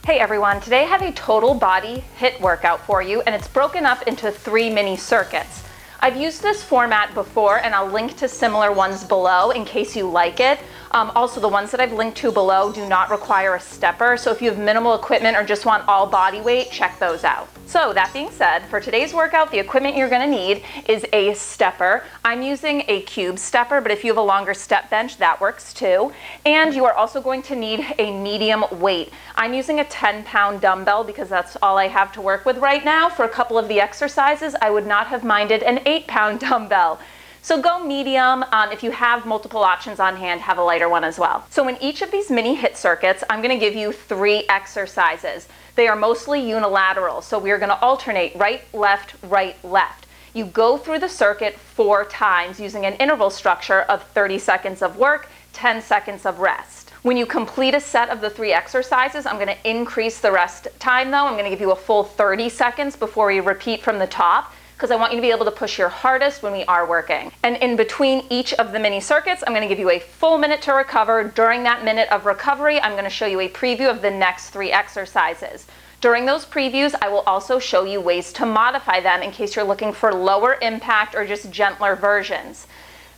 Hey everyone, today I have a total body HIIT workout for you, and it's broken up into 3 mini circuits. I've used this format before, and I'll link to similar ones below in case you like it. Also, the ones that I've linked to below do not require a stepper, so if you have minimal equipment or just want all body weight, check those out. So that being said, for today's workout, the equipment you're gonna need is a stepper. I'm using a cube stepper, but if you have a longer step bench, that works too. And you are also going to need a medium weight. I'm using a 10-pound dumbbell because that's all I have to work with right now. For a couple of the exercises, I would not have minded an 8-pound dumbbell. So go medium. If you have multiple options on hand, have a lighter one as well. So in each of these mini HIIT circuits, I'm gonna give you 3 exercises. They are mostly unilateral, so we're gonna alternate right, left, right, left. You go through the circuit 4 times using an interval structure of 30 seconds of work, 10 seconds of rest. When you complete a set of the 3 exercises, I'm gonna increase the rest time though. I'm gonna give you a full 30 seconds before we repeat from the top, because I want you to be able to push your hardest when we are working. And in between each of the mini circuits, I'm gonna give you a full minute to recover. During that minute of recovery, I'm gonna show you a preview of the next 3 exercises. During those previews, I will also show you ways to modify them in case you're looking for lower impact or just gentler versions.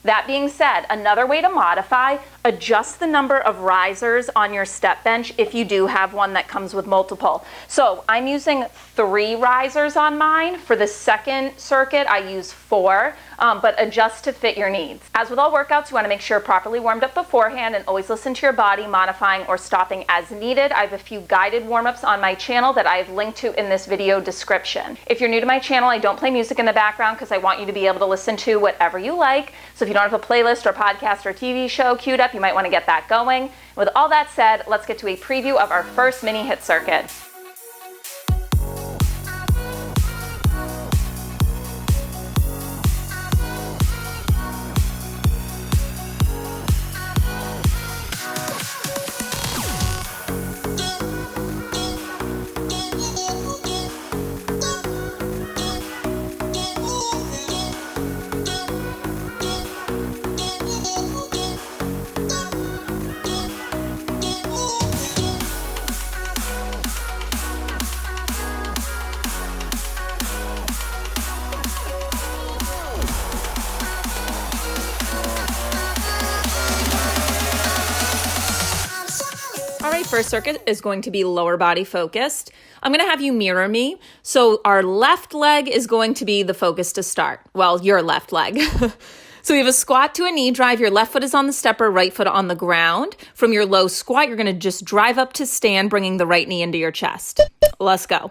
That being said, another way to modify, adjust the number of risers on your step bench if you do have one that comes with multiple. So I'm using 3 risers on mine. For the second circuit, I use 4, but adjust to fit your needs. As with all workouts, you want to make sure you're properly warmed up beforehand and always listen to your body, modifying or stopping as needed. I have a few guided warm-ups on my channel that I've linked to in this video description. If you're new to my channel, I don't play music in the background because I want you to be able to listen to whatever you like. So if you don't have a playlist or podcast or TV show queued up, you might want to get that going. With all that said, let's get to a preview of our first mini HIIT circuit. All right, first circuit is going to be lower body focused. I'm going to have you mirror me. So our left leg is going to be the focus to start. Well, your left leg. So we have a squat to a knee drive. Your left foot is on the stepper, right foot on the ground. From your low squat, you're going to just drive up to stand, bringing the right knee into your chest. Let's go.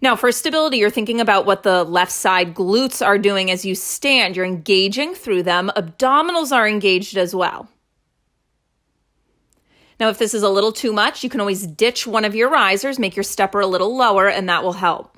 Now, for stability, you're thinking about what the left side glutes are doing as you stand. You're engaging through them. Abdominals are engaged as well. Now, if this is a little too much, you can always ditch one of your risers, make your stepper a little lower, and that will help.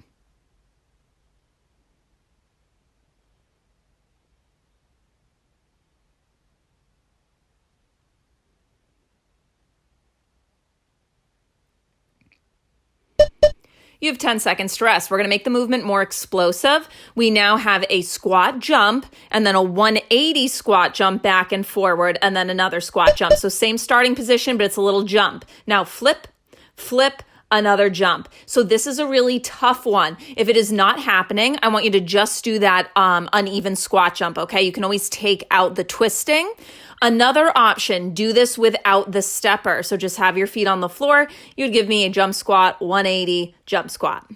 You have 10 seconds to rest. We're going to make the movement more explosive. We now have a squat jump and then a 180 squat jump back and forward and then another squat jump. So same starting position, but it's a little jump. Now flip, flip, another jump. So this is a really tough one. If it is not happening, I want you to just do that uneven squat jump, okay? You can always take out the twisting. Another option, do this without the stepper. So just have your feet on the floor. You'd give me a jump squat, 180, jump squat.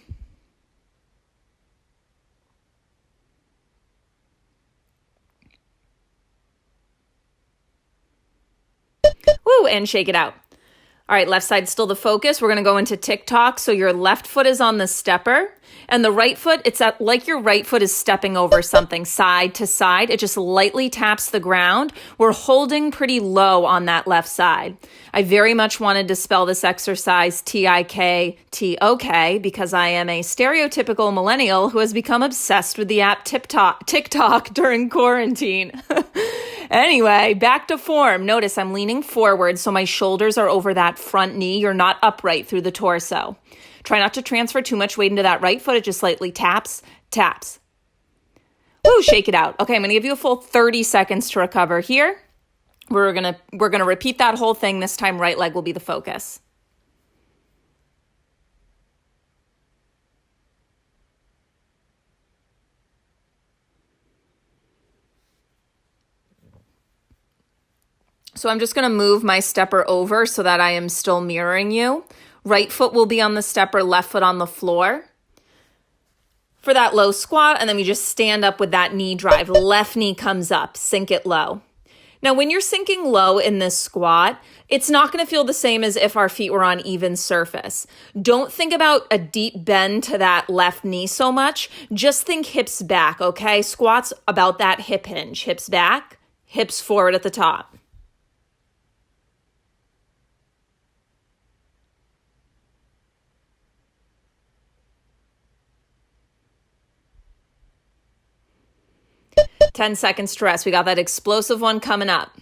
Woo, and shake it out. All right, left side still the focus. We're going to go into TikTok. So your left foot is on the stepper and the right foot, it's like your right foot is stepping over something side to side. It just lightly taps the ground. We're holding pretty low on that left side. I very much wanted to spell this exercise TIKTOK because I am a stereotypical millennial who has become obsessed with the app TikTok during quarantine. Anyway, back to form. Notice I'm leaning forward so my shoulders are over that front knee. You're not upright through the torso. Try not to transfer too much weight into that right foot. It just slightly taps, taps. Woo, shake it out. Okay, I'm going to give you a full 30 seconds to recover here. We're going to repeat that whole thing. This time right leg will be the focus. So I'm just going to move my stepper over so that I am still mirroring you. Right foot will be on the stepper, left foot on the floor for that low squat, and then we just stand up with that knee drive. Left knee comes up, sink it low. Now, when you're sinking low in this squat, it's not going to feel the same as if our feet were on even surface. Don't think about a deep bend to that left knee so much. Just think hips back, okay? Squat's about that hip hinge. Hips back, hips forward at the top. Ten seconds to rest. We got that explosive one coming up.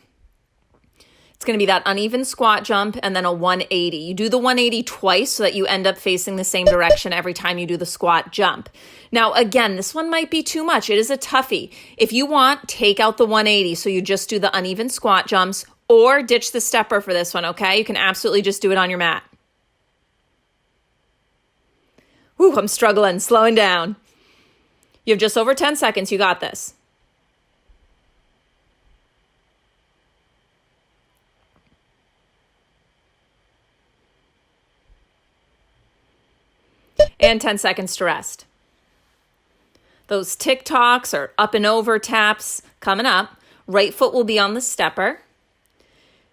It's going to be that uneven squat jump and then a 180. You do the 180 twice so that you end up facing the same direction every time you do the squat jump. Now, again, this one might be too much. It is a toughie. If you want, take out the 180 so you just do the uneven squat jumps, or ditch the stepper for this one, okay? You can absolutely just do it on your mat. Whew, I'm struggling, slowing down. You have just over 10 seconds. You got this. And 10 seconds to rest. Those Tocks or up and over taps coming up. Right foot will be on the stepper.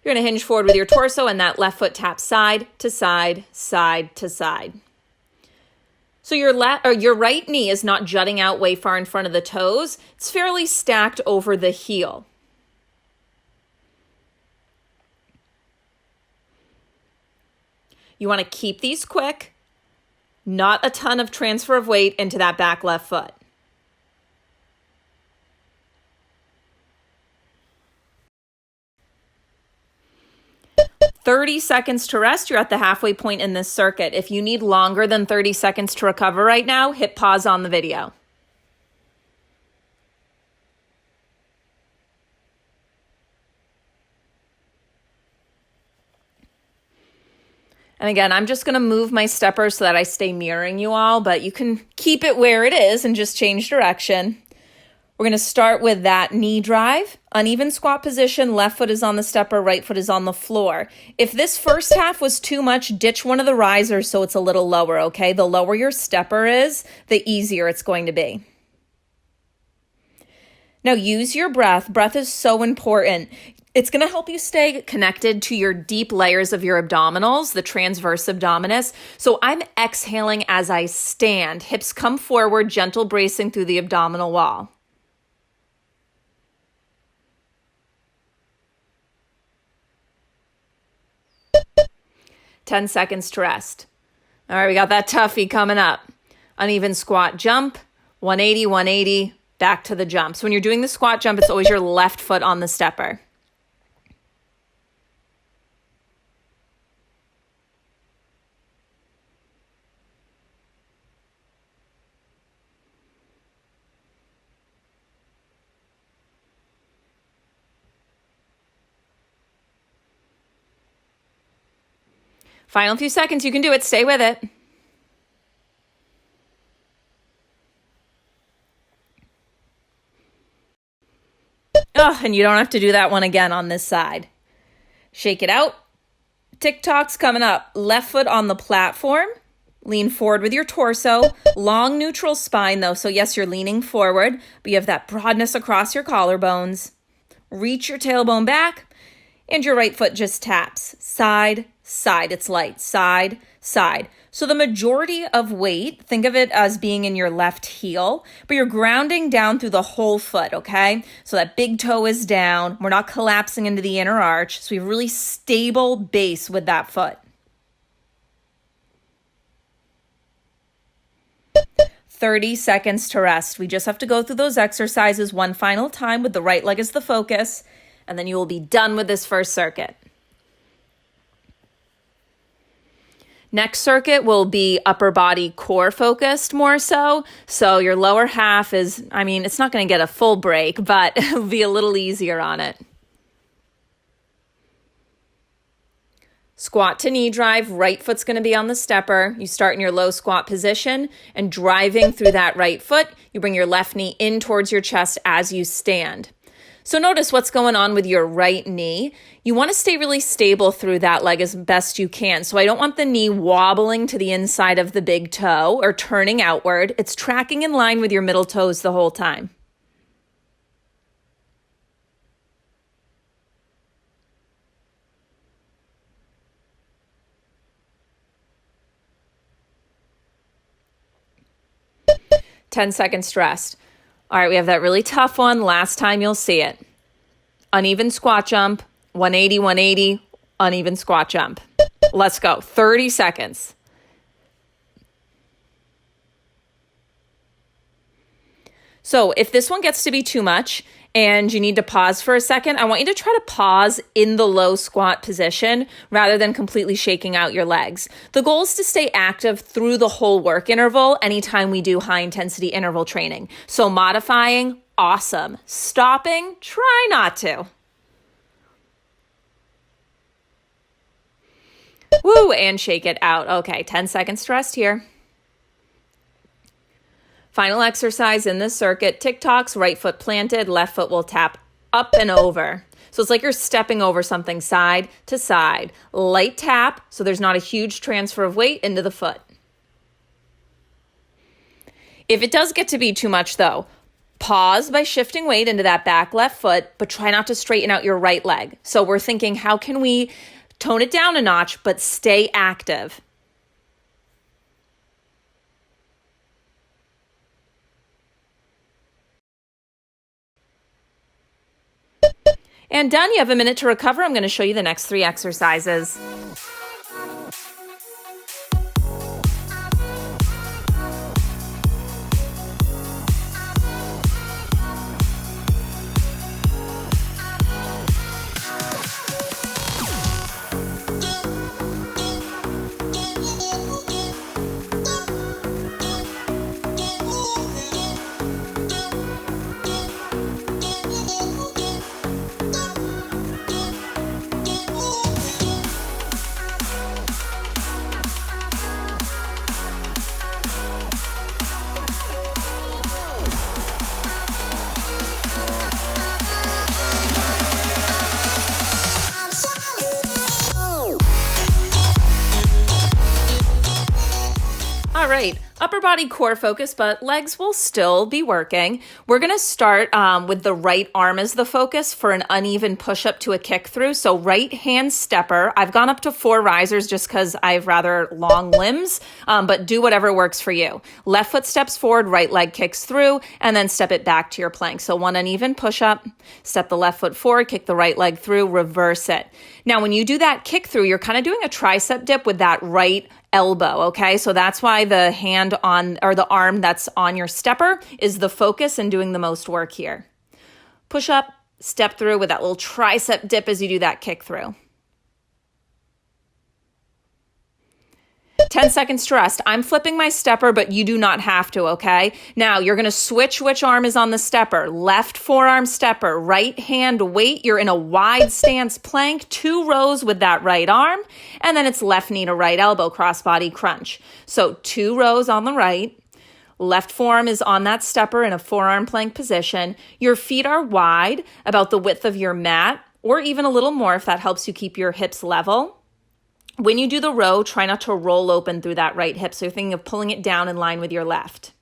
You're going to hinge forward with your torso, and that left foot taps side to side, side to side. So your right knee is not jutting out way far in front of the toes. It's fairly stacked over the heel. You want to keep these quick. Not a ton of transfer of weight into that back left foot. "30 seconds to rest. You're at the halfway point in this circuit. If you need longer than 30 seconds to recover right now, hit pause on the video. And again, I'm just going to move my stepper so that I stay mirroring you all, but you can keep it where it is and just change direction. We're going to start with that knee drive, uneven squat position, left foot is on the stepper, right foot is on the floor. If this first half was too much, ditch one of the risers so it's a little lower, okay? The lower your stepper is, the easier it's going to be. Now use your breath. Breath is so important. It's going to help you stay connected to your deep layers of your abdominals, the transverse abdominis. So I'm exhaling as I stand. Hips come forward, gentle bracing through the abdominal wall. "10 seconds to rest. All right, we got that toughie coming up. Uneven squat jump, 180, 180, back to the jump. So when you're doing the squat jump, it's always your left foot on the stepper. Final few seconds, you can do it. Stay with it. Oh, and you don't have to do that one again on this side. Shake it out. Tocks coming up. Left foot on the platform. Lean forward with your torso. Long neutral spine though. So yes, you're leaning forward, but you have that broadness across your collarbones. Reach your tailbone back, and your right foot just taps. Side, side. It's light. Side, side. So the majority of weight, think of it as being in your left heel, but you're grounding down through the whole foot, okay? So that big toe is down. We're not collapsing into the inner arch. So we have really stable base with that foot. 30 seconds to rest. We just have to go through those exercises one final time with the right leg as the focus, and then you will be done with this first circuit. Next circuit will be upper body core focused more so. So your lower half is, it's not going to get a full break, but it'll be a little easier on it. Squat to knee drive, right foot's going to be on the stepper. You start in your low squat position and driving through that right foot, you bring your left knee in towards your chest as you stand. So notice what's going on with your right knee. You want to stay really stable through that leg as best you can. So I don't want the knee wobbling to the inside of the big toe or turning outward. It's tracking in line with your middle toes the whole time. Ten seconds to rest. All right, we have that really tough one. Last time you'll see it. Uneven squat jump, 180, 180, uneven squat jump. Let's go. 30 seconds. So if this one gets to be too much and you need to pause for a second, I want you to try to pause in the low squat position rather than completely shaking out your legs. The goal is to stay active through the whole work interval anytime we do high intensity interval training. So modifying, awesome. Stopping, try not to. Woo, and shake it out. Okay, 10 seconds to rest here. Final exercise in this circuit, Tocks, right foot planted, left foot will tap up and over. So it's like you're stepping over something side to side. Light tap, so there's not a huge transfer of weight into the foot. If it does get to be too much though, pause by shifting weight into that back left foot, but try not to straighten out your right leg. So we're thinking, how can we tone it down a notch, but stay active? And done. You have a minute to recover. I'm going to show you the next 3 exercises. All right, upper body core focus, but legs will still be working. We're going to start with the right arm as the focus for an uneven push-up to a kick through. So right hand stepper. I've gone up to 4 risers just because I have rather long limbs, but do whatever works for you. Left foot steps forward, right leg kicks through, and then step it back to your plank. So 1 uneven push-up, step the left foot forward, kick the right leg through, reverse it. Now, when you do that kick through, you're kind of doing a tricep dip with that right elbow, okay? So that's why the hand on, or the arm that's on your stepper is the focus and doing the most work here. Push up, step through with that little tricep dip as you do that kick through. 10 seconds to rest. I'm flipping my stepper, but you do not have to, okay? Now you're gonna switch which arm is on the stepper. Left forearm stepper, right hand weight. You're in a wide stance plank, 2 rows with that right arm, and then it's left knee to right elbow, crossbody crunch. So 2 rows on the right. Left forearm is on that stepper in a forearm plank position. Your feet are wide, about the width of your mat, or even a little more if that helps you keep your hips level. When you do the row, try not to roll open through that right hip. So you're thinking of pulling it down in line with your left.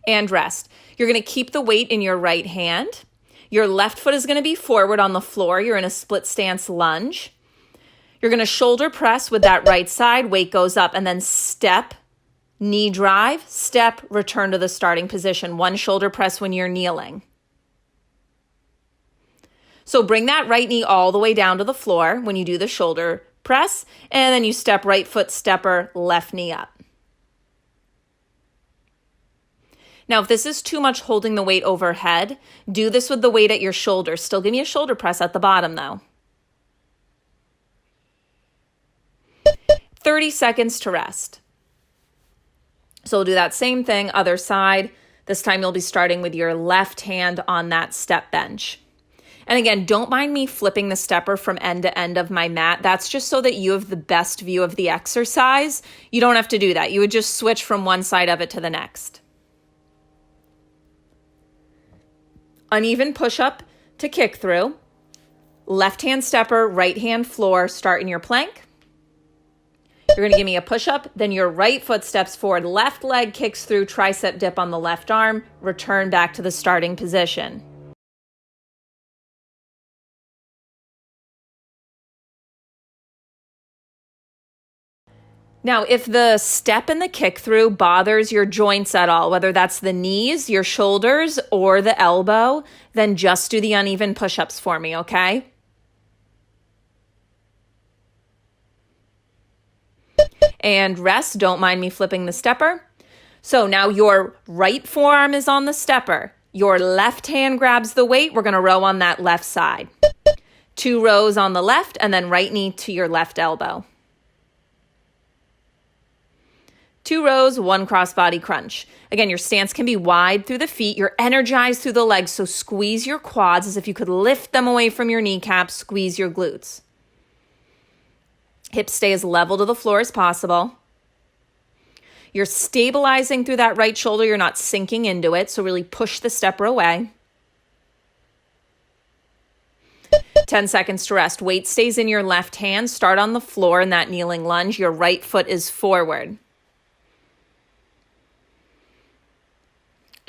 And rest. You're going to keep the weight in your right hand. Your left foot is going to be forward on the floor. You're in a split stance lunge. You're going to shoulder press with that right side. Weight goes up and then step, knee drive, step, return to the starting position. 1 shoulder press when you're kneeling. So bring that right knee all the way down to the floor when you do the shoulder press, and then you step right foot stepper, left knee up. Now, if this is too much holding the weight overhead, do this with the weight at your shoulder. Still give me a shoulder press at the bottom though. 30 seconds to rest. So we'll do that same thing, other side. This time you'll be starting with your left hand on that step bench. And again, don't mind me flipping the stepper from end to end of my mat. That's just so that you have the best view of the exercise. You don't have to do that. You would just switch from one side of it to the next. Uneven push-up to kick through. Left hand stepper, right hand floor, start in your plank. You're gonna give me a push-up, then your right foot steps forward, left leg kicks through, tricep dip on the left arm, return back to the starting position. Now, if the step and the kick through bothers your joints at all, whether that's the knees, your shoulders, or the elbow, then just do the uneven push-ups for me, okay? And rest, don't mind me flipping the stepper. So now your right forearm is on the stepper. Your left hand grabs the weight. We're gonna row on that left side. 2 rows on the left and then right knee to your left elbow. 2 rows, 1 crossbody crunch. Again, your stance can be wide through the feet. You're energized through the legs, so squeeze your quads as if you could lift them away from your kneecaps, squeeze your glutes. Hips stay as level to the floor as possible. You're stabilizing through that right shoulder. You're not sinking into it, so really push the stepper away. 10 seconds to rest. Weight stays in your left hand. Start on the floor in that kneeling lunge. Your right foot is forward.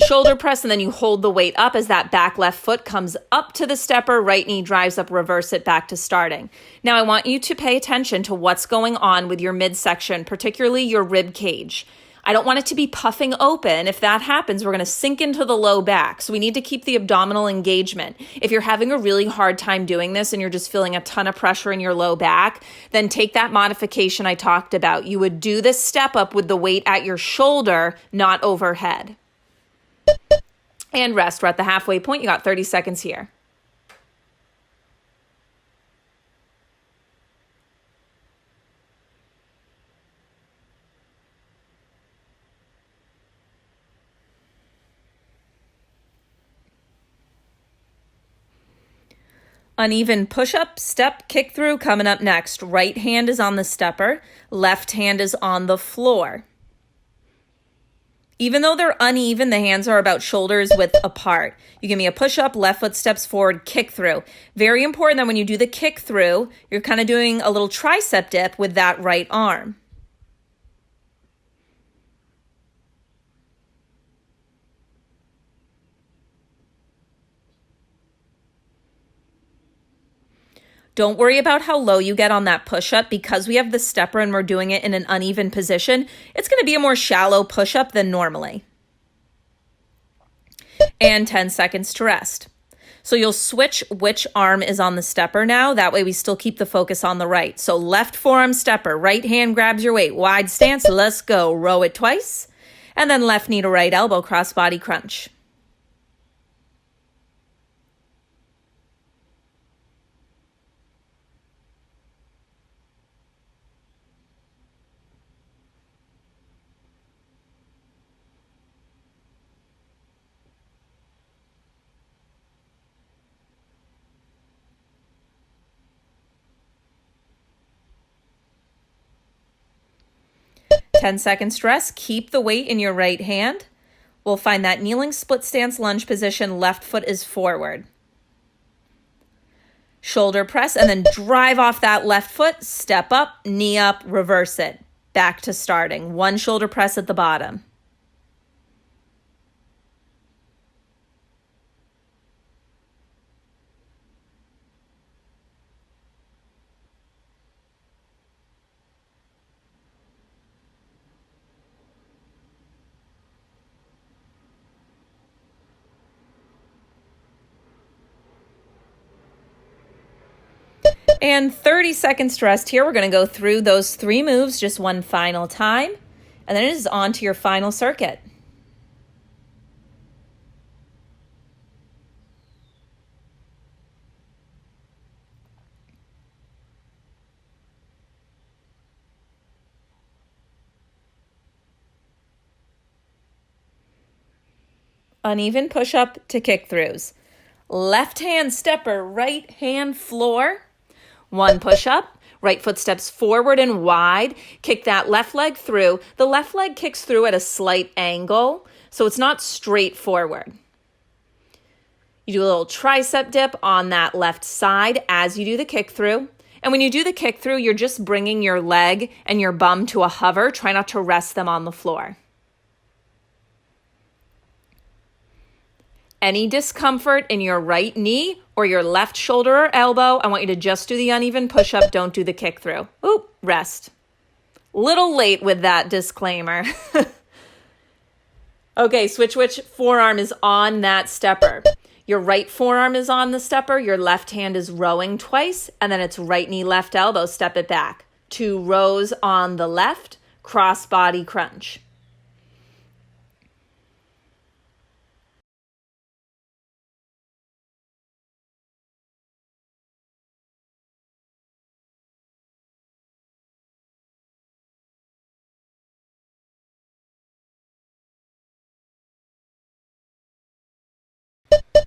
Shoulder press, and then you hold the weight up as that back left foot comes up to the stepper, right knee drives up, reverse it back to starting. Now I want you to pay attention to what's going on with your midsection, particularly your rib cage. I don't want it to be puffing open. If that happens, we're going to sink into the low back. So we need to keep the abdominal engagement. If you're having a really hard time doing this and you're just feeling a ton of pressure in your low back, then take that modification I talked about. You would do this step up with the weight at your shoulder, not overhead. And rest. We're at the halfway point. You got 30 seconds here. Uneven push-up, step, kick through coming up next. Right hand is on the stepper. Left hand is on the floor. Even though they're uneven, the hands are about shoulders width apart. You give me a push-up, left foot steps forward, kick through. Very important that when you do the kick through, you're kind of doing a little tricep dip with that right arm. Don't worry about how low you get on that push-up because we have the stepper and we're doing it in an uneven position. It's going to be a more shallow push-up than normally. And 10 seconds to rest. So you'll switch which arm is on the stepper now. That way we still keep the focus on the right. So left forearm stepper, right hand grabs your weight, wide stance, let's go. Row it twice. And then left knee to right elbow, crossbody crunch. Ten seconds to rest. Keep the weight in your right hand. We'll find that kneeling split stance lunge position. Left foot is forward. Shoulder press and then drive off that left foot. Step up, knee up, reverse it. Back to starting. 1 shoulder press at the bottom. And 30 seconds to rest here. We're going to go through those 3 moves just one final time. And then it is on to your final circuit. Uneven push-up to kick throughs. Left hand stepper, right hand floor. 1 push-up. Right foot steps forward and wide. Kick that left leg through. The left leg kicks through at a slight angle, so it's not straight forward. You do a little tricep dip on that left side as you do the kick through. And when you do the kick through, you're just bringing your leg and your bum to a hover. Try not to rest them on the floor. Any discomfort in your right knee or your left shoulder or elbow, I want you to just do the uneven push-up. Don't do the kick through. Oop, rest. Little late with that disclaimer. Okay, switch which forearm is on that stepper. Your right forearm is on the stepper. Your left hand is rowing twice, and then it's right knee, left elbow. Step it back. 2 rows on the left, crossbody crunch.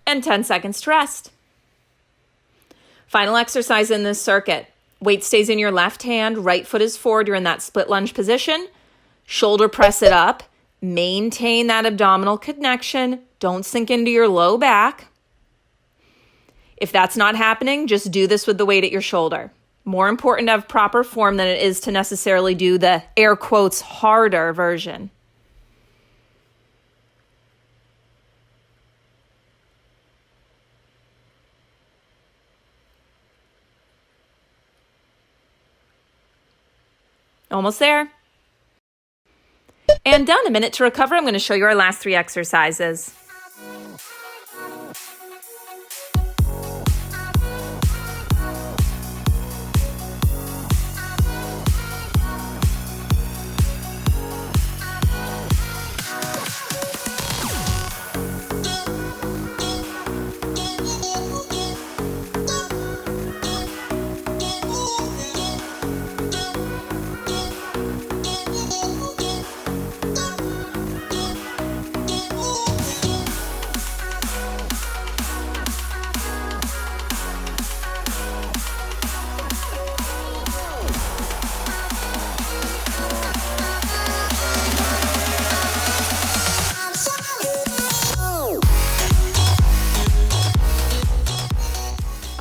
And 10 seconds to rest. Final exercise in this circuit. Weight stays in your left hand, right foot is forward, you're in that split lunge position. Shoulder press it up, maintain that abdominal connection, don't sink into your low back. If that's not happening, just do this with the weight at your shoulder. More important to have proper form than it is to necessarily do the air quotes harder version. Almost there. And done. A minute to recover. I'm going to show you our last 3 exercises.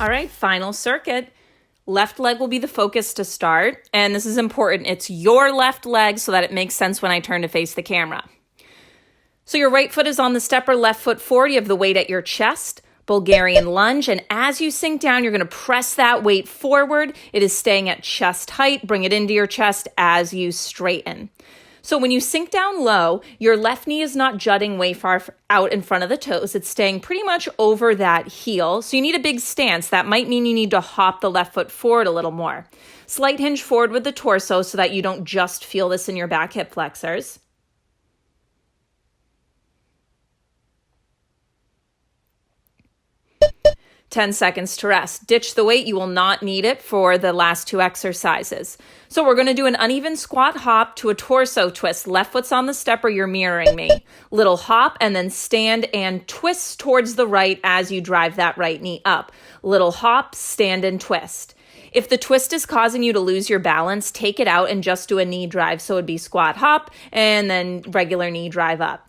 All right, final circuit. Left leg will be the focus to start, and this is important. It's your left leg so that it makes sense when I turn to face the camera. So your right foot is on the stepper, left foot forward. You have the weight at your chest, Bulgarian lunge, and as you sink down, you're going to press that weight forward. It is staying at chest height. Bring it into your chest as you straighten. So when you sink down low, your left knee is not jutting way far out in front of the toes. It's staying pretty much over that heel. So you need a big stance. That might mean you need to hop the left foot forward a little more. Slight hinge forward with the torso so that you don't just feel this in your back hip flexors. Ten seconds to rest. Ditch the weight. You will not need it for the last 2 exercises. So we're going to do an uneven squat hop to a torso twist. Left foot's on the stepper. You're mirroring me. Little hop and then stand and twist towards the right as you drive that right knee up. Little hop, stand and twist. If the twist is causing you to lose your balance, take it out and just do a knee drive. So it'd be squat hop and then regular knee drive up.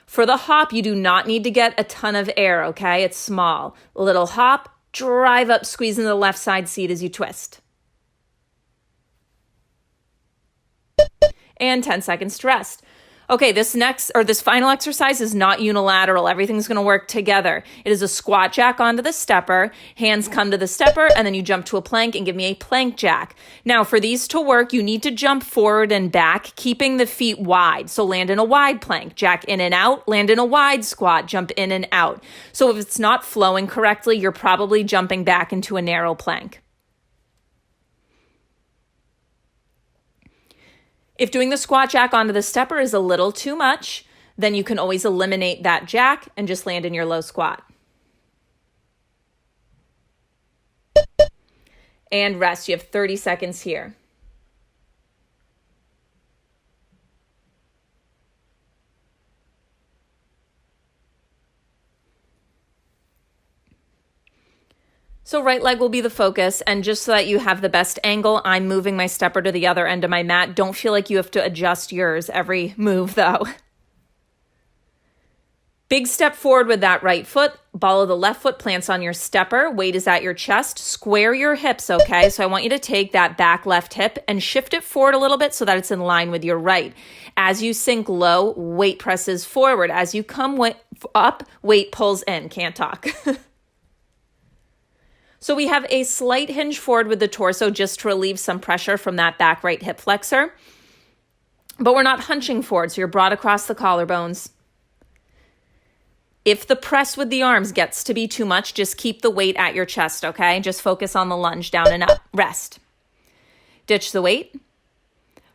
For the hop, you do not need to get a ton of air, okay? It's small. A little hop, drive up, squeeze into the left side seat as you twist. And 10 seconds to rest. Okay, this final exercise is not unilateral. Everything's going to work together. It is a squat jack onto the stepper. Hands come to the stepper, and then you jump to a plank and give me a plank jack. Now, for these to work, you need to jump forward and back, keeping the feet wide. So land in a wide plank, jack in and out, land in a wide squat, jump in and out. So if it's not flowing correctly, you're probably jumping back into a narrow plank. If doing the squat jack onto the stepper is a little too much, then you can always eliminate that jack and just land in your low squat. And rest. You have 30 seconds here. So right leg will be the focus, and just so that you have the best angle, I'm moving my stepper to the other end of my mat. Don't feel like you have to adjust yours every move though. Big step forward with that right foot. Ball of the left foot plants on your stepper. Weight is at your chest. Square your hips, okay? So I want you to take that back left hip and shift it forward a little bit so that it's in line with your right. As you sink low, weight presses forward. As you come up, weight pulls in. Can't talk. So we have a slight hinge forward with the torso just to relieve some pressure from that back right hip flexor. But we're not hunching forward, so you're broad across the collarbones. If the press with the arms gets to be too much, just keep the weight at your chest, okay? Just focus on the lunge, down and up. Rest. Ditch the weight.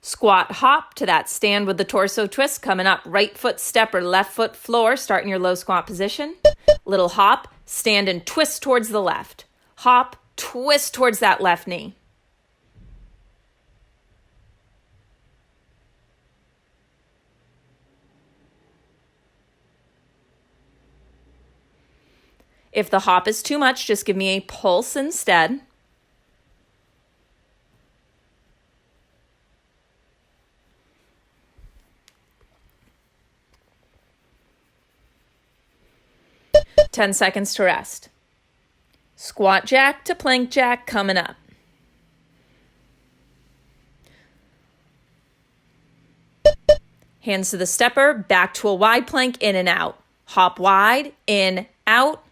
Squat, hop to that stand with the torso twist. Coming up, right foot stepper, left foot floor. Start in your low squat position. Little hop, stand and twist towards the left. Hop, twist towards that left knee. If the hop is too much, just give me a pulse instead. Ten seconds to rest. Squat jack to plank jack coming up. Hands to the stepper, back to a wide plank, in and out. Hop wide, in, out.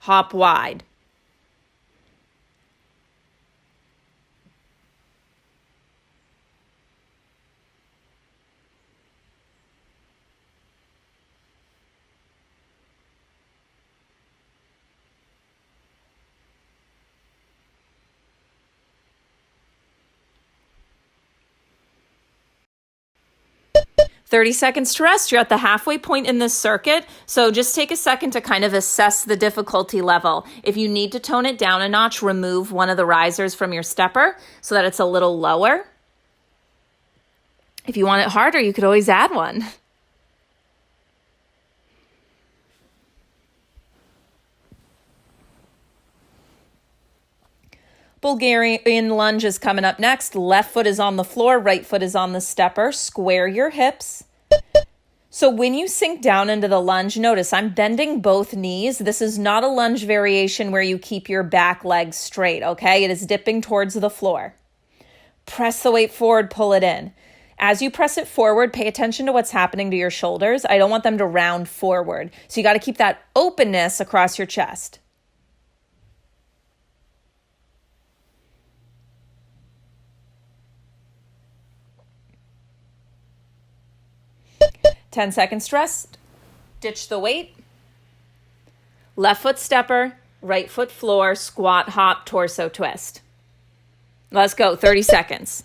Hop wide. "30 seconds to rest." You're at the halfway point in this circuit, so just take a second to kind of assess the difficulty level. If you need to tone it down a notch, remove one of the risers from your stepper so that it's a little lower. If you want it harder, you could always add one. Bulgarian lunge is coming up next. Left foot is on the floor, right foot is on the stepper. Square your hips. So when you sink down into the lunge, notice I'm bending both knees. This is not a lunge variation where you keep your back leg straight, okay? It is dipping towards the floor. Press the weight forward, pull it in. As you press it forward, pay attention to what's happening to your shoulders. I don't want them to round forward. So you got to keep that openness across your chest. Ten seconds to rest. Ditch the weight. Left foot stepper, right foot floor, squat, hop, torso twist. Let's go, 30 seconds.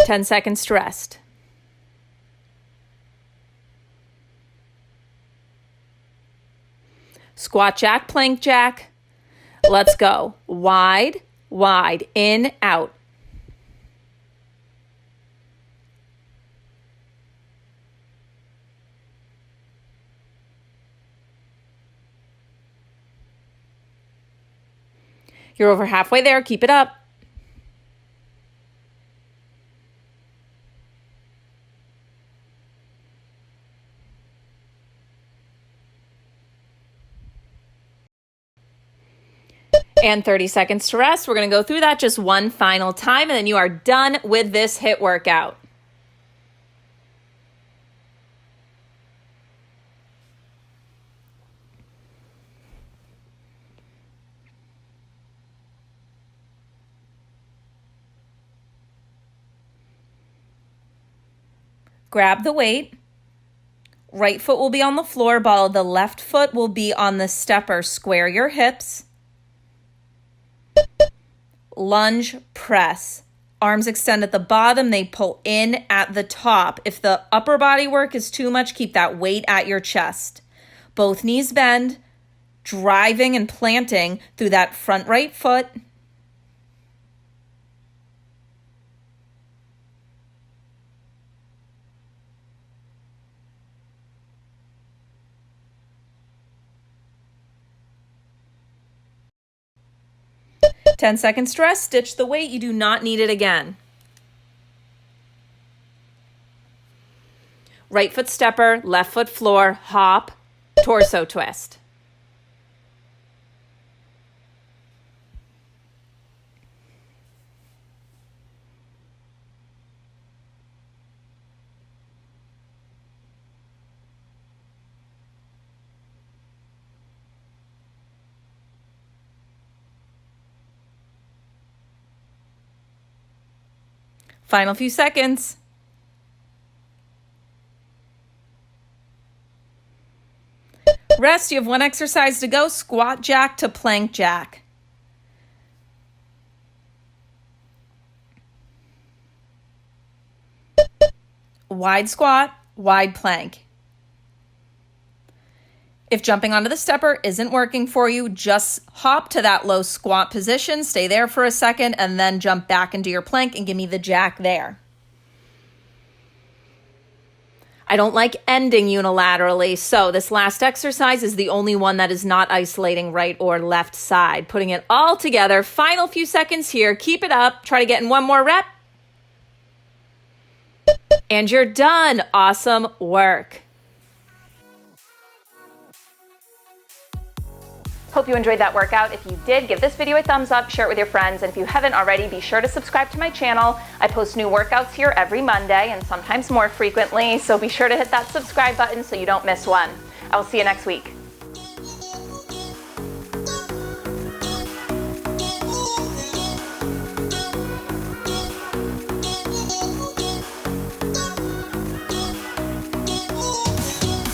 Ten seconds to rest. Squat jack, plank jack. Let's go. Wide, wide, in, out. You're over halfway there. Keep it up. And 30 seconds to rest. We're going to go through that just one final time, and then you are done with this HIIT workout. Grab the weight. Right foot will be on the floor ball. The left foot will be on the stepper. Square your hips. lunge press. Arms extend at the bottom, they pull in at the top. If the upper body work is too much, keep that weight at your chest. Both knees bend, driving and planting through that front right foot. Ten-second stress, ditch the weight, you do not need it again. Right foot stepper, left foot floor, hop, torso twist. Final few seconds. Rest, you have one exercise to go. Squat jack to plank jack. Wide squat, wide plank. If jumping onto the stepper isn't working for you, just hop to that low squat position, stay there for a second, and then jump back into your plank and give me the jack there. I don't like ending unilaterally, so this last exercise is the only one that is not isolating right or left side. Putting it all together, final few seconds here, keep it up, try to get in one more rep. And you're done. Awesome work. Hope you enjoyed that workout. If you did, give this video a thumbs up, share it with your friends, and if you haven't already, be sure to subscribe to my channel. I post new workouts here every Monday and sometimes more frequently, so be sure to hit that subscribe button so you don't miss one. I will see you next week.